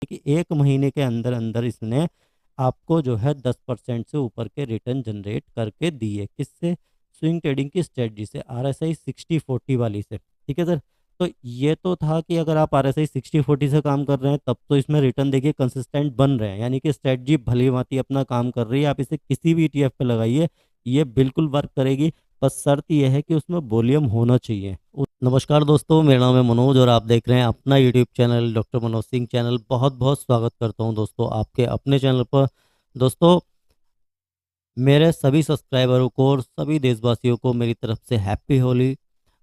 कि 1 महीने के अंदर अंदर इसने आपको जो है 10% से ऊपर के रिटर्न जनरेट करके दिए। किससे? स्विंग ट्रेडिंग की स्ट्रेटजी से, RSI 60-40 वाली से। ठीक है सर। तो ये तो था कि अगर आप RSI 60-40 से काम कर रहे हैं तब तो इसमें रिटर्न देखिए कंसिस्टेंट बन रहे हैं, यानी कि स्ट्रेटजी भली भांति अपना काम कर रही है। आप इसे किसी भी ETF पे लगाइए, ये बिल्कुल वर्क करेगी। बस शर्त यह है कि उसमें वॉल्यूम होना चाहिए। नमस्कार दोस्तों, मेरा नाम है मनोज और आप देख रहे हैं अपना YouTube channel doctor Manoj Singh channel. बहुत बहुत स्वागत करता हूं दोस्तों आपके अपने चैनल पर। दोस्तों, मेरे सभी सब्सक्राइबरों को और सभी देशवासियों को मेरी तरफ से हैप्पी होली।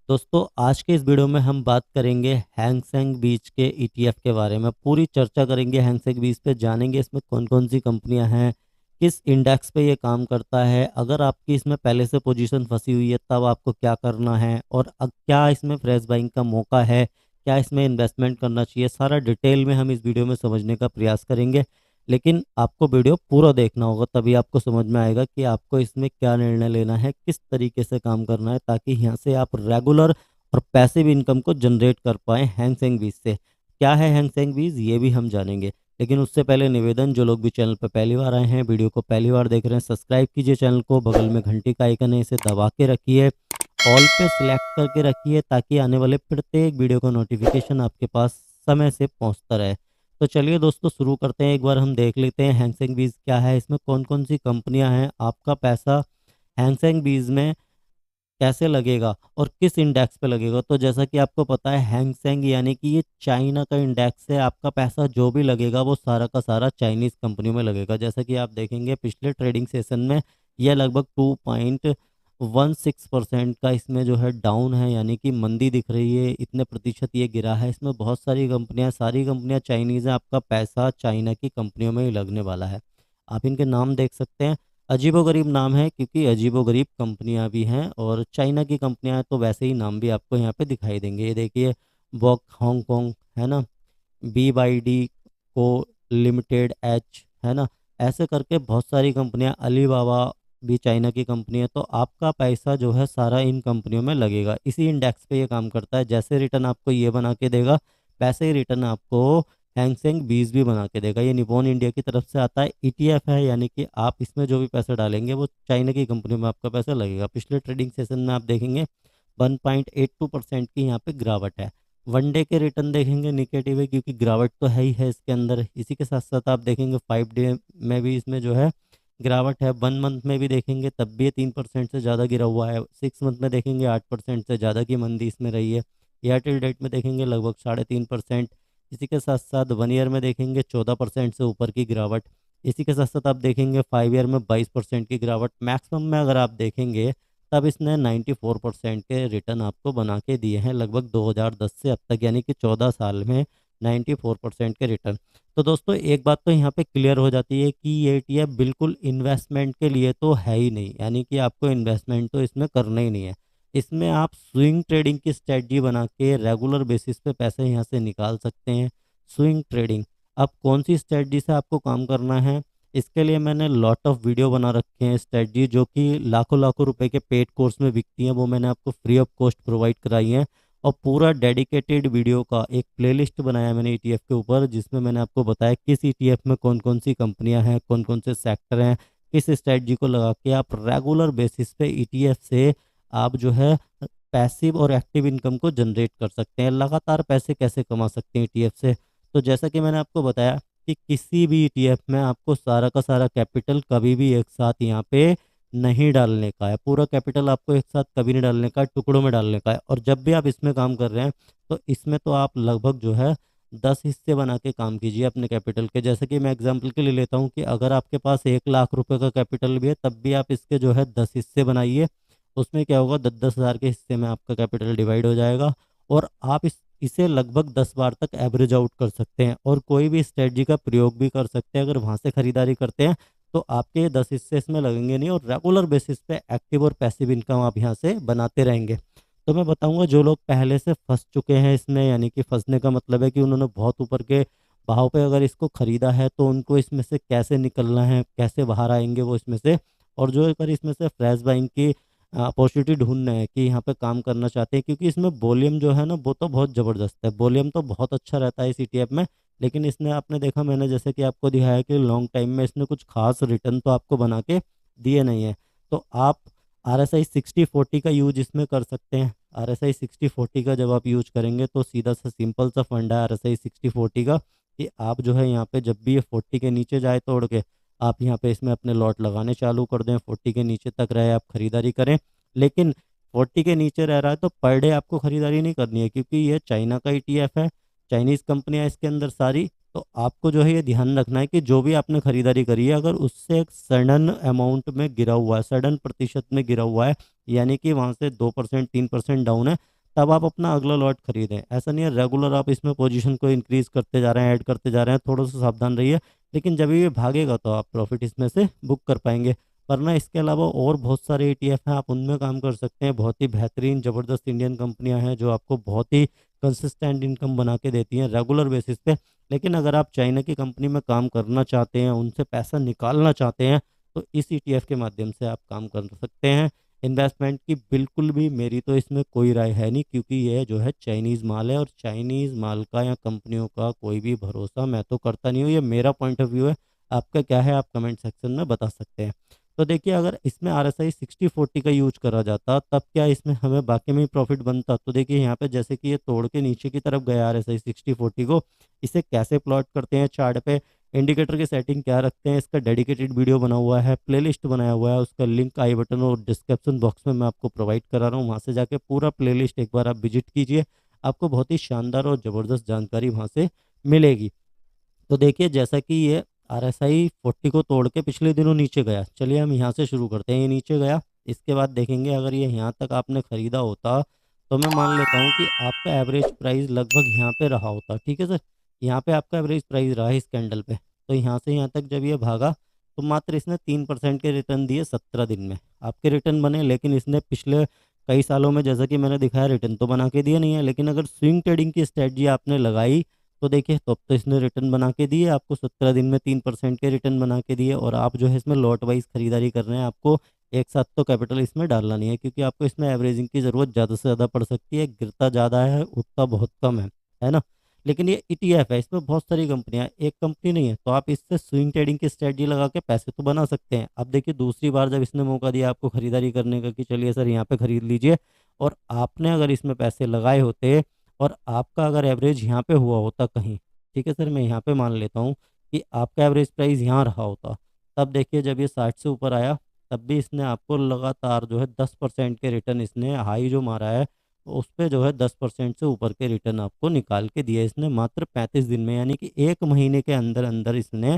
दोस्तों, आज के इस वीडियो में हम बात करेंगे हैंग सेंग बीज के ETF के बारे में। पूरी चर्चा करेंगे हैंग सेंग बीज पे, जानेंगे इसमें कौन कौन सी कंपनियां हैं, किस इंडेक्स पे ये काम करता है, अगर आपकी इसमें पहले से पोजीशन फंसी हुई है तब आपको क्या करना है, और क्या इसमें फ्रेश बाइंग का मौका है, क्या इसमें इन्वेस्टमेंट करना चाहिए, सारा डिटेल में हम इस वीडियो में समझने का प्रयास करेंगे। लेकिन आपको वीडियो पूरा देखना होगा, तभी आपको समझ में आएगा कि आपको इसमें क्या निर्णय लेना है, किस तरीके से काम करना है, ताकि यहाँ से आप रेगुलर और पैसिव इनकम को जनरेट कर पाएँ हैंग सेंग बीज से। क्या है हैंग सेंग बीज, ये भी हम जानेंगे। लेकिन उससे पहले निवेदन, जो लोग भी चैनल पर पहली बार आए हैं, वीडियो को पहली बार देख रहे हैं, सब्सक्राइब कीजिए चैनल को, बगल में घंटी का आइकन है, इसे दबा के रखिए, ऑल पे सिलेक्ट करके रखिए, ताकि आने वाले प्रत्येक वीडियो का नोटिफिकेशन आपके पास समय से पहुंचता रहे। तो चलिए दोस्तों, शुरू करते हैं। एक बार हम देख लेते हैं हैंग सेंग बीज क्या है, इसमें कौन कौन सी कंपनियां हैं, आपका पैसा हैंग सेंग बीज में कैसे लगेगा और किस इंडेक्स पे लगेगा। तो जैसा कि आपको पता है, हैंग सेंग यानी कि ये चाइना का इंडेक्स है। आपका पैसा जो भी लगेगा वो सारा का सारा चाइनीज़ कंपनियों में लगेगा। जैसा कि आप देखेंगे पिछले ट्रेडिंग सेशन में यह लगभग 2.16% का इसमें जो है डाउन है, यानी कि मंदी दिख रही है, इतने प्रतिशत ये गिरा है। इसमें बहुत सारी कंपनियां चाइनीज़ हैं। आपका पैसा चाइना की कंपनियों में ही लगने वाला है। आप इनके नाम देख सकते हैं। अजीबोगरीब नाम है क्योंकि अजीबोगरीब कंपनियां भी हैं, और चाइना की कंपनियां हैं तो वैसे ही नाम भी आपको यहाँ पे दिखाई देंगे। ये देखिए, वॉक हांगकांग है ना, BYD को लिमिटेड, एच है ना, ऐसे करके बहुत सारी कंपनियां, अलीबाबा भी चाइना की कंपनी है। तो आपका पैसा जो है सारा इन कंपनियों में लगेगा। इसी इंडेक्स पे ये काम करता है। जैसे रिटर्न आपको ये बना के देगा, वैसे ही रिटर्न आपको हैंग सेंग बीज भी बना के देगा। ये निपॉन इंडिया की तरफ से आता है, ETF है, यानी कि आप इसमें जो भी पैसा डालेंगे वो चाइना की कंपनी में आपका पैसा लगेगा। पिछले ट्रेडिंग सेशन में आप देखेंगे 1.82% की यहाँ पे गिरावट है। वन डे के रिटर्न देखेंगे निगेटिव है, क्योंकि गिरावट तो है ही है इसके अंदर। इसी के साथ साथ आप देखेंगे 5 डे में भी इसमें जो है गिरावट है। 1 मंथ में भी देखेंगे तब भी ये 3% से ज़्यादा गिरा हुआ है। 6 मंथ में देखेंगे 8% से ज़्यादा की मंदी इसमें रही है। एयरटेल डेट में देखेंगे लगभग 3.5%। इसी के साथ साथ 1 ईयर में देखेंगे 14% से ऊपर की गिरावट। इसी के साथ साथ आप देखेंगे 5 ईयर में 22% की गिरावट। मैक्सिमम में अगर आप देखेंगे तब इसने 94% के रिटर्न आपको बना के दिए हैं, लगभग 2010 से अब तक, यानी कि 14 साल में 94% के रिटर्न। तो दोस्तों, एक बात तो यहाँ पे क्लियर हो जाती है कि ये ETF बिल्कुल इन्वेस्टमेंट के लिए तो है ही नहीं, यानी कि आपको इन्वेस्टमेंट तो इसमें करना ही नहीं है। इसमें आप स्विंग ट्रेडिंग की स्ट्रेटजी बना के रेगुलर बेसिस पे पैसे यहाँ से निकाल सकते हैं। स्विंग ट्रेडिंग, अब कौन सी स्ट्रेटजी से आपको काम करना है, इसके लिए मैंने लॉट ऑफ वीडियो बना रखे हैं। स्ट्रेटजी जो कि लाखों लाखों रुपए के पेड कोर्स में बिकती हैं, वो मैंने आपको फ्री ऑफ कॉस्ट प्रोवाइड कराई हैं। और पूरा डेडिकेटेड वीडियो का एक प्लेलिस्ट बनाया है मैंने ETF के ऊपर, जिसमें मैंने आपको बताया किस ETF में कौन कौन सी कंपनियां हैं, कौन कौन से सेक्टर हैं, किस स्ट्रेटजी को लगा के आप रेगुलर बेसिस पे ETF से आप जो है पैसिव और एक्टिव इनकम को जनरेट कर सकते हैं। लगातार पैसे कैसे कमा सकते हैं ETF से। तो जैसा कि मैंने आपको बताया कि किसी भी ETF में आपको सारा का सारा कैपिटल कभी भी एक साथ यहाँ पे नहीं डालने का है। पूरा कैपिटल आपको एक साथ कभी नहीं डालने का है, टुकड़ों में डालने का है। और जब भी आप इसमें काम कर रहे हैं तो इसमें तो आप लगभग जो है 10 हिस्से बना के काम कीजिए अपने कैपिटल के। जैसे कि मैं एग्जांपल के लिए लेता हूँ कि अगर आपके पास 1 लाख रुपए का कैपिटल भी है, तब भी आप इसके जो है 10 हिस्से बनाइए। उसमें क्या होगा, 10-10 हज़ार के हिस्से में आपका कैपिटल डिवाइड हो जाएगा, और आप इसे लगभग 10 बार तक एवरेज आउट कर सकते हैं, और कोई भी स्ट्रेटजी का प्रयोग भी कर सकते हैं। अगर वहाँ से खरीदारी करते हैं तो आपके 10 हिस्से इसमें लगेंगे नहीं, और रेगुलर बेसिस पे एक्टिव और पैसिव इनकम आप यहाँ से बनाते रहेंगे। तो मैं बताऊंगा, जो लोग पहले से फंस चुके हैं इसमें, यानी कि फंसने का मतलब है कि उन्होंने बहुत ऊपर के भाव पे अगर इसको खरीदा है, तो उनको इसमें से कैसे निकलना है, कैसे बाहर आएंगे वो इसमें से। और जो अगर इसमें से फ्रेश बाइंग की अपॉर्चुनिटी ढूंढ रहे हैं कि यहाँ पे काम करना चाहते हैं, क्योंकि इसमें वॉल्यूम जो है ना वो तो बहुत ज़बरदस्त है, वॉल्यूम तो बहुत अच्छा रहता है इस ETF में। लेकिन इसने आपने देखा, मैंने जैसे कि आपको दिखाया कि लॉन्ग टाइम में इसने कुछ खास रिटर्न तो आपको बना के दिए नहीं है। तो आप आर एस आई 60/40 का यूज इसमें कर सकते हैं। आर एस आई 60/40 का जब आप यूज करेंगे तो सीधा सा सिंपल सा फंड है आर एस आई 60/40 का, कि आप जो है यहाँ पे जब भी ये 40 के नीचे जाए तोड़ के, आप यहाँ पे इसमें अपने लॉट लगाने चालू कर दें। 40 के नीचे तक रहे आप खरीदारी करें, लेकिन 40 के नीचे रह रहा है तो पर डे आपको खरीदारी नहीं करनी है, क्योंकि ये चाइना का ईटीएफ है, चाइनीज़ कंपनियां इसके अंदर सारी। तो आपको जो है ये ध्यान रखना है कि जो भी आपने खरीदारी करी है, अगर उससे एक सडन अमाउंट में गिरा हुआ है, सडन प्रतिशत में गिरा हुआ है, यानी कि वहाँ से 2% 3% डाउन है, तब आप अपना अगला लॉट खरीदें। ऐसा नहीं है रेगुलर आप इसमें पोजीशन को इंक्रीज करते जा रहे हैं, ऐड करते जा रहे हैं, थोड़ा सा सावधान रहिए। लेकिन जब ये भागेगा तो आप प्रॉफिट इसमें से बुक कर पाएंगे। वरना इसके अलावा और बहुत सारे ईटीएफ हैं, आप उनमें काम कर सकते हैं। बहुत ही बेहतरीन ज़बरदस्त इंडियन कंपनियां हैं जो आपको बहुत ही कंसिस्टेंट इनकम बना के देती हैं रेगुलर बेसिस पे। लेकिन अगर आप चाइना की कंपनी में काम करना चाहते हैं, उनसे पैसा निकालना चाहते हैं, तो इस ईटीएफ के माध्यम से आप काम कर सकते हैं। इन्वेस्टमेंट की बिल्कुल भी मेरी तो इसमें कोई राय है नहीं, क्योंकि ये जो है चाइनीज़ माल है, और चाइनीज़ माल का या कंपनियों का कोई भी भरोसा मैं तो करता नहीं हूँ। ये मेरा पॉइंट ऑफ व्यू है। आपका क्या है, आप कमेंट सेक्शन में बता सकते हैं। तो देखिए, अगर इसमें आर एस आई 60/40 का यूज करा जाता, तब क्या इसमें हमें बाकी में ही प्रॉफिट बनता? तो देखिए यहाँ पे जैसे कि ये तोड़ के नीचे की तरफ गया आर एस आई 60/40 को, इसे कैसे प्लॉट करते हैं चार्ट पे, इंडिकेटर की सेटिंग क्या रखते हैं, इसका डेडिकेटेड वीडियो बना हुआ है, प्लेलिस्ट बनाया हुआ है, उसका लिंक आई बटन और डिस्क्रिप्शन बॉक्स में मैं आपको प्रोवाइड करा रहा हूँ। वहाँ से जाके पूरा प्लेलिस्ट एक बार आप विजिट कीजिए, आपको बहुत ही शानदार और ज़बरदस्त जानकारी वहाँ से मिलेगी। तो देखिए, जैसा कि ये आर एस आई 40 को तोड़ के पिछले दिनों नीचे गया, चलिए हम यहाँ से शुरू करते हैं। ये नीचे गया, इसके बाद देखेंगे अगर ये यहाँ तक आपने ख़रीदा होता, तो मैं मान लेता हूँ कि आपका एवरेज प्राइस लगभग यहाँ पे रहा होता। ठीक है सर, यहाँ पे आपका एवरेज प्राइस रहा है इस कैंडल पे। तो यहाँ से यहाँ तक जब ये भागा, तो मात्र इसने 3% के रिटर्न दिए 17 दिन में। आपके रिटर्न बने, लेकिन इसने पिछले कई सालों में जैसा कि मैंने दिखाया रिटर्न तो बना के दिया नहीं है। लेकिन अगर स्विंग ट्रेडिंग की स्ट्रेटजी आपने लगाई, तो देखिए तो अब तो इसने रिटर्न बना के दिए आपको, 17 दिन में 3% के रिटर्न बना के दिए। और आप जो है इसमें लॉट वाइज खरीदारी कर रहे हैं, आपको एक साथ तो कैपिटल इसमें डालना नहीं है, क्योंकि आपको इसमें एवरेजिंग की ज़रूरत ज़्यादा से ज़्यादा पड़ सकती है। गिरता ज़्यादा है, उठता बहुत कम है ना। लेकिन ये ईटीएफ है, इसमें बहुत सारी कंपनियां, एक कंपनी नहीं है। तो आप इससे स्विंग ट्रेडिंग की स्ट्रेटजी लगा के पैसे तो बना सकते हैं। अब देखिए, दूसरी बार जब इसने मौका दिया आपको खरीदारी करने का कि चलिए सर यहाँ पे खरीद लीजिए, और आपने अगर इसमें पैसे लगाए होते और आपका अगर एवरेज यहाँ पे हुआ होता कहीं, ठीक है सर, मैं यहाँ पे मान लेता हूँ कि आपका एवरेज प्राइस यहाँ रहा होता, तब देखिए जब ये 60 से ऊपर आया, तब भी इसने आपको लगातार जो है 10% के रिटर्न, इसने हाई जो मारा है उस पे जो है 10% से ऊपर के रिटर्न आपको निकाल के दिए इसने मात्र 35 दिन में। यानी कि एक महीने के अंदर अंदर इसने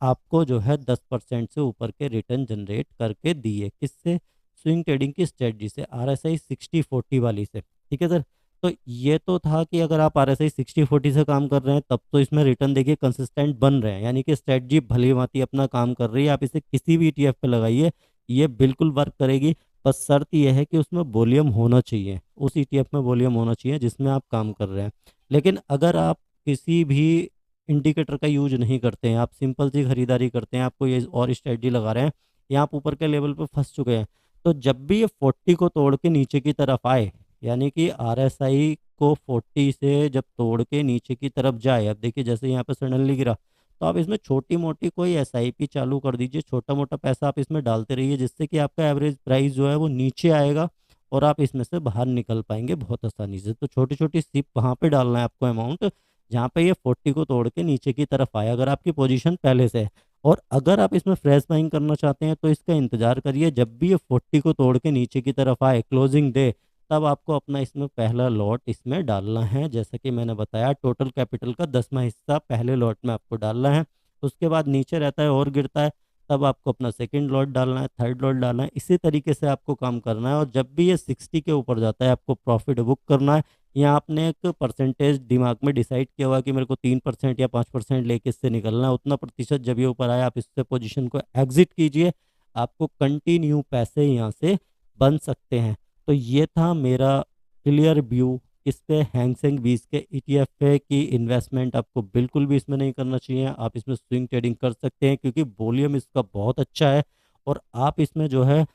आपको जो है 10% से ऊपर के रिटर्न जनरेट करके दिए। किससे? स्विंग ट्रेडिंग की स्ट्रेटजी से, आर एस आई 60/40 वाली से। ठीक है सर। तो ये तो था कि अगर आप आर एस आई 60/40 से काम कर रहे हैं, तब तो इसमें रिटर्न देखिए कंसिस्टेंट बन रहे हैं, यानी कि स्ट्रेटजी भली भांति अपना काम कर रही है। आप इसे किसी भी ईटीएफ पे लगाइए, ये बिल्कुल वर्क करेगी। बस शर्त यह है कि उसमें वॉल्यूम होना चाहिए, उस ईटीएफ में वॉल्यूम होना चाहिए जिसमें आप काम कर रहे हैं। लेकिन अगर आप किसी भी इंडिकेटर का यूज नहीं करते हैं, आप सिंपल सी खरीदारी करते हैं, आपको ये और स्ट्रेटजी लगा रहे हैं, या आप ऊपर के लेवल पे फंस चुके हैं, तो जब भी ये 40 को तोड़ के नीचे की तरफ आए, यानी कि आरएसआई को 40 से जब तोड़ के नीचे की तरफ जाए, अब देखिए जैसे यहाँ पे सडनली गिरा, तो आप इसमें छोटी मोटी कोई एसआईपी चालू कर दीजिए, छोटा मोटा पैसा आप इसमें डालते रहिए, जिससे कि आपका एवरेज प्राइस जो है वो नीचे आएगा और आप इसमें से बाहर निकल पाएंगे बहुत आसानी से। तो छोटी छोटी सिप वहाँ पे डालना है आपको अमाउंट, जहाँ पे ये 40 को तोड़ के नीचे की तरफ आए, अगर आपकी पोजीशन पहले से है। और अगर आप इसमें फ्रेश बाइंग करना चाहते हैं, तो इसका इंतजार करिए, जब भी ये 40 को तोड़ के नीचे की तरफ आए क्लोजिंग डे, तब आपको अपना इसमें पहला लॉट इसमें डालना है। जैसा कि मैंने बताया, टोटल कैपिटल का 10वां हिस्सा पहले लॉट में आपको डालना है। उसके बाद नीचे रहता है और गिरता है, तब आपको अपना सेकंड लॉट डालना है, थर्ड लॉट डालना है। इसी तरीके से आपको काम करना है। और जब भी ये 60 के ऊपर जाता है, आपको प्रॉफिट बुक करना है। या आपने एक परसेंटेज दिमाग में डिसाइड किया हुआ कि मेरे को 3% या 5% लेके इससे निकलना है, उतना प्रतिशत जब ये ऊपर आए, आप इससे पोजीशन को एग्जिट कीजिए, आपको कंटिन्यू पैसे यहाँ से बन सकते हैं। तो ये था मेरा क्लियर व्यू इस पे हैंगसेंग 20 के ईटीएफ पे की इन्वेस्टमेंट आपको बिल्कुल भी इसमें नहीं करना चाहिए। आप इसमें स्विंग ट्रेडिंग कर सकते हैं, क्योंकि वॉल्यूम इसका बहुत अच्छा है, और आप इसमें जो है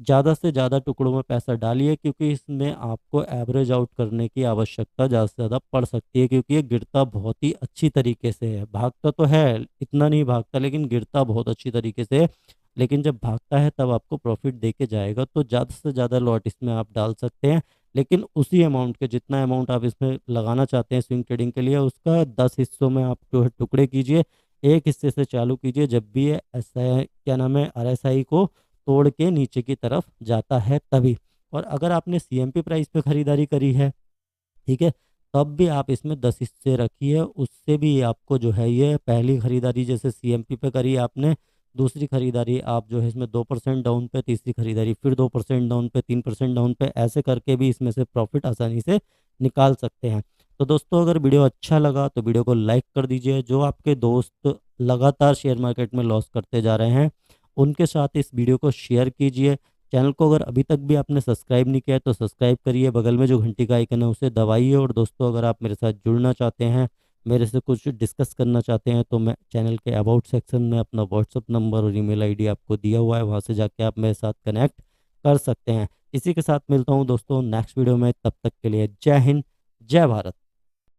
ज़्यादा से ज़्यादा टुकड़ों में पैसा डालिए, क्योंकि इसमें आपको एवरेज आउट करने की आवश्यकता ज़्यादा से ज़्यादा पड़ सकती है, क्योंकि ये गिरता बहुत ही अच्छी तरीके से है। भागता तो है, इतना नहीं भागता, लेकिन गिरता बहुत अच्छी तरीके से है। लेकिन जब भागता है तब आपको प्रॉफिट दे के जाएगा, तो ज़्यादा से ज़्यादा लॉट इसमें आप डाल सकते हैं। लेकिन उसी अमाउंट के, जितना अमाउंट आप इसमें लगाना चाहते हैं स्विंग ट्रेडिंग के लिए, उसका 10 हिस्सों में आप जो है टुकड़े कीजिए। एक हिस्से से चालू कीजिए जब भी ये ऐसा क्या नाम है RSI को तोड़ के नीचे की तरफ जाता है तभी। और अगर आपने CMP प्राइस पे खरीदारी करी है, ठीक है, तब भी आप इसमें 10 हिस्से रखिए। उससे भी आपको जो है ये पहली खरीदारी जैसे CMP पे करी आपने, दूसरी खरीदारी आप जो है इसमें 2% डाउन पे, तीसरी खरीदारी फिर 2% डाउन पे, 3% डाउन पे, ऐसे करके भी इसमें से प्रॉफिट आसानी से निकाल सकते हैं। तो दोस्तों, अगर वीडियो अच्छा लगा तो वीडियो को लाइक कर दीजिए। जो आपके दोस्त लगातार शेयर मार्केट में लॉस करते जा रहे हैं, उनके साथ इस वीडियो को शेयर कीजिए। चैनल को अगर अभी तक भी आपने सब्सक्राइब नहीं किया है तो सब्सक्राइब करिए, बगल में जो घंटी का आइकन है उसे दबाइए। और दोस्तों, अगर आप मेरे साथ जुड़ना चाहते हैं, मेरे से कुछ डिस्कस करना चाहते हैं, तो मैं चैनल के अबाउट सेक्शन में अपना व्हाट्सअप नंबर और ईमेल आईडी आपको दिया हुआ है, वहाँ से जाके आप मेरे साथ कनेक्ट कर सकते हैं। इसी के साथ मिलता हूँ दोस्तों नेक्स्ट वीडियो में, तब तक के लिए जय हिंद, जय भारत।